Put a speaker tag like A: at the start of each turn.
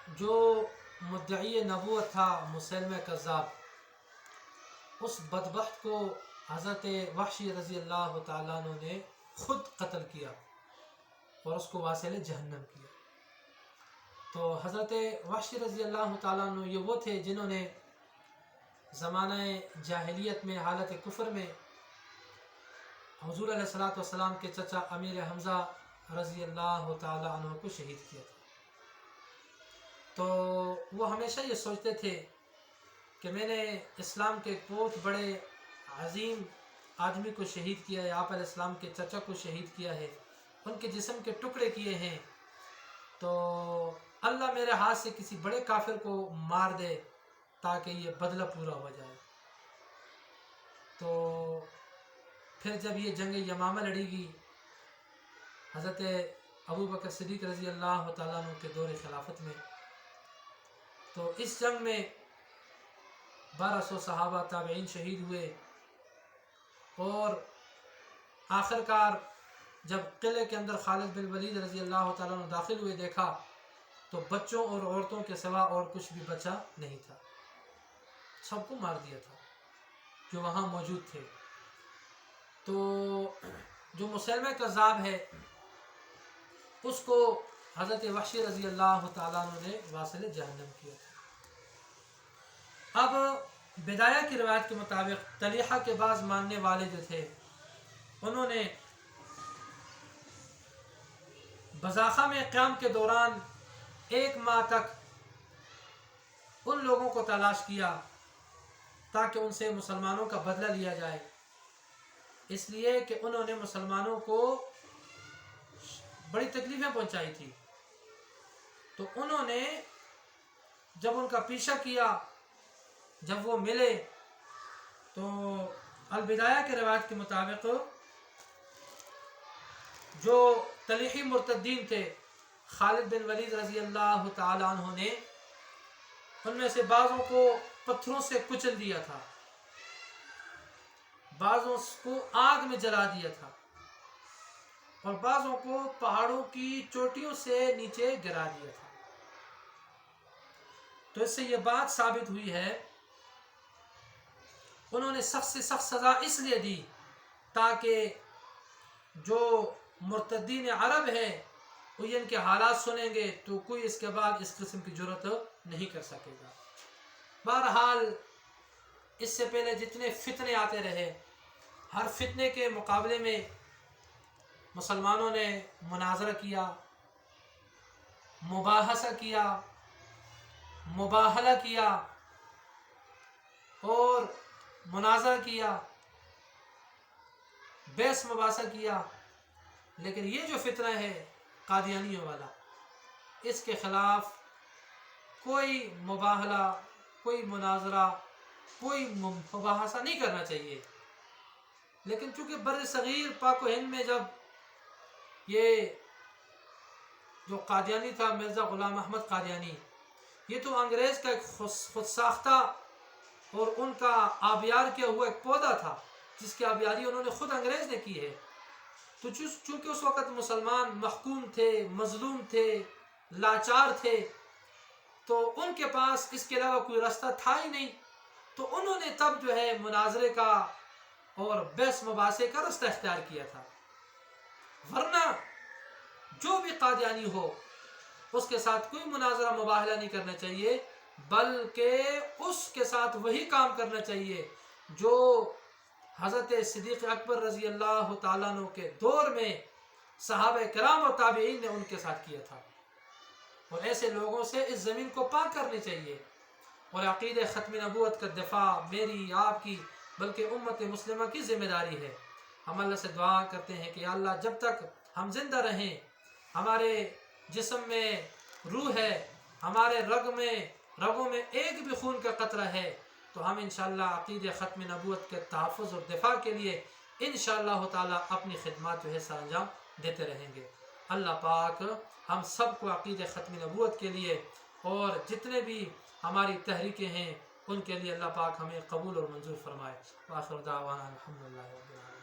A: جو مدعی نبوت تھا مسیلمہ کذاب، اس بدبخت کو حضرت وحشی رضی اللہ تعالیٰ عنہ نے خود قتل کیا اور اس کو واصل جہنم کیا۔ تو حضرت وحشی رضی اللہ تعالیٰ عنہ یہ وہ تھے جنہوں نے زمانہ جاہلیت میں حالت کفر میں حضور علیہ السلام کے چچا امیر حمزہ رضی اللہ تعالیٰ عنہ کو شہید کیا تھا۔ تو وہ ہمیشہ یہ سوچتے تھے کہ میں نے اسلام کے ایک بہت بڑے عظیم آدمی کو شہید کیا ہے، آپ علیہ السلام کے چچا کو شہید کیا ہے، ان کے جسم کے ٹکڑے کیے ہیں، تو اللہ میرے ہاتھ سے کسی بڑے کافر کو مار دے تاکہ یہ بدلہ پورا ہو جائے۔ تو پھر جب یہ جنگ یمامہ لڑی گئی حضرت ابو بکر صدیق رضی اللہ تعالیٰ عنہ کے دور خلافت میں، تو اس جنگ میں 1200 صحابہ تابعین شہید ہوئے، اور آخر کار جب قلعے کے اندر خالد بن ولید رضی اللہ تعالیٰ عنہ داخل ہوئے، دیکھا تو بچوں اور عورتوں کے سوا اور کچھ بھی بچا نہیں تھا، سب کو مار دیا تھا جو وہاں موجود تھے۔ تو جو مسیلمہ کذاب ہے اس کو حضرت وحشی رضی اللہ تعالیٰ عنہ نے واصل جہنم کیا تھا۔ اب بدایہ کی روایت کے مطابق طلیحہ کے بعض ماننے والے جو تھے انہوں نے بزاخہ میں قیام کے دوران 1 ماہ تک ان لوگوں کو تلاش کیا تاکہ ان سے مسلمانوں کا بدلہ لیا جائے، اس لیے کہ انہوں نے مسلمانوں کو بڑی تکلیفیں پہنچائی تھی۔ تو انہوں نے جب ان کا پیچھا کیا، جب وہ ملے تو البدایہ کے روایت کے مطابق جو طلیحی مرتدین تھے خالد بن ولید رضی اللہ تعالی عنہ نے ان میں سے بعضوں کو پتھروں سے کچل دیا تھا، بعضوں کو آگ میں جلا دیا تھا، اور بعضوں کو پہاڑوں کی چوٹیوں سے نیچے گرا دیا تھا۔ تو اس سے یہ بات ثابت ہوئی ہے انہوں نے سخت سے سخت سزا اس لیے دی تاکہ جو مرتدین عرب ہیں وہ ان کے حالات سنیں گے تو کوئی اس کے بعد اس قسم کی جرات نہیں کر سکے گا۔ بہرحال اس سے پہلے جتنے فتنے آتے رہے، ہر فتنے کے مقابلے میں مسلمانوں نے مناظرہ کیا، مباحثہ کیا، مباہلہ کیا اور مناظرہ کیا، بحث مباحثہ کیا، لیکن یہ جو فتنہ ہے قادیانیوں والا، اس کے خلاف کوئی مباہلہ، کوئی مناظرہ، کوئی مباحثہ نہیں کرنا چاہیے۔ لیکن چونکہ بر صغیر پاک و ہند میں جب یہ جو قادیانی تھا مرزا غلام احمد قادیانی، یہ تو انگریز کا ایک خود ساختہ اور ان کا آبیار کیا ہوا ایک پودا تھا جس کی آبیاری انہوں نے خود انگریز نے کی ہے۔ تو چونکہ اس وقت مسلمان محکوم تھے، مظلوم تھے، لاچار تھے، تو ان کے پاس اس کے علاوہ کوئی راستہ تھا ہی نہیں، تو انہوں نے تب جو ہے مناظرے کا اور بحث مباحثے کا راستہ اختیار کیا تھا۔ ورنہ جو بھی قادیانی ہو اس کے ساتھ کوئی مناظرہ مباہلہ نہیں کرنا چاہیے، بلکہ اس کے ساتھ وہی کام کرنا چاہیے جو حضرت صدیق اکبر رضی اللہ تعالیٰ عنہ کے دور میں صحابہ کرام اور تابعین نے ان کے ساتھ کیا تھا، اور ایسے لوگوں سے اس زمین کو پاک کرنی چاہیے۔ اور عقید ختم نبوت کا دفاع میری، آپ کی، بلکہ امت مسلمہ کی ذمہ داری ہے۔ ہم اللہ سے دعا کرتے ہیں کہ یا اللہ جب تک ہم زندہ رہیں، ہمارے جسم میں روح ہے، ہمارے رگوں میں ایک بھی خون کا قطرہ ہے، تو ہم انشاءاللہ عقید ختم نبوت کے تحفظ اور دفاع کے لیے انشاءاللہ تعالی اپنی خدمات جو ہے سر انجام دیتے رہیں گے۔ اللہ پاک ہم سب کو عقید ختم نبوت کے لیے اور جتنے بھی ہماری تحریکیں ہیں ان کے لیے اللہ پاک ہمیں قبول اور منظور فرمائے۔ وآخر دعوانا الحمدللہ رب العالمین۔